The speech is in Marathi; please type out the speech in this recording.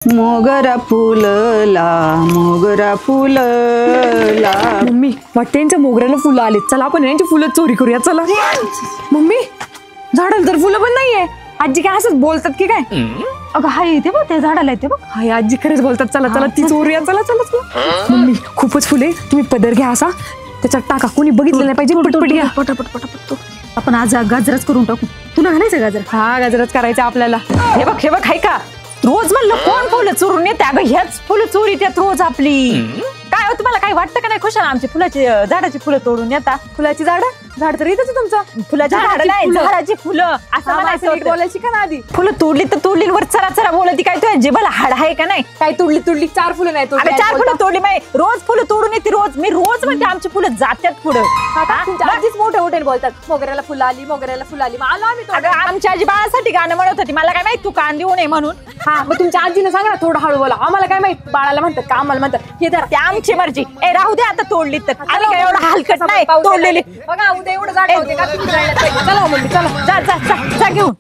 मोगरा फुलला मोगरा फुलला। मम्मी वाटते यांच्या मोगऱ्याला फुलं आले, चला आपण यांची फुलं चोरी करूया चला। मम्मी झाडाला तर फुलं पण नाहीये, आजी काय असंच बोलतात की काय? अगं हाय इथे बघ, ते झाडाला येते बघ। हाय आजी खरंच बोलतात, चला चला ती चोरूया चला चला चला। मम्मी खूपच फुले, तुम्ही पदर घ्या असा, त्याच्यात टाका, कोणी बघितलं नाही पाहिजे, पटपट घ्या पटापट पटापट। आपण आज गाजरच करून टाकू। तुला घालायचं गाजर? हा गाजरच करायचं आपल्याला। हे बघ हाय का, रोज म्हणलं कोण फुलं चोरून येते, अगं ह्याच फुलं चोरी त्यात रोज आपली। काय हो तुम्हाला काही वाटतं का नाही खुशाल आमची फुलाची झाडाची फुलं तोडून येता? फुलाची झाड तर येतच तुमचं, फुलाच्या झाडाची फुलं असं म्हणायचं होतं। बोलायची का ना आधी? फुलं तोडली तर तोडली, वर चरा चरा बोलती, काय तुझ्या जिभाला हाड आहे का नाही? काय तुडली 4 फुलं नाही अगं 4 फुलं तोडली, माहिती रोज फुलं तोडून येते, रोज मी रोज म्हणते आमची फुलं जात्यात पुढं। आधीच मोठे बोलतात, मोगऱ्याला फुलं आली मोगऱ्याला फुलं आली, मग आलो आम्ही अगं आमच्या आजी बाळासाठी गाणं म्हणत होती, मला काय माहित तू कान देऊ नये म्हणून। हा मग तुमच्या आजीने सांगा ना थोडं हळू बोला, आम्हाला काय माहित, बाळाला म्हणतात का आम्हाला म्हणतात, हे धरा ते आमची मर्जी। ए राहू दे आता, तोडली तर आम्ही काय एवढं हलकट नाही तोडलेली। बघा उद्या एवढं झाड होते का तुम्ही जायला पाहिजे। चला मम्मी चला जा जा जा घेऊन।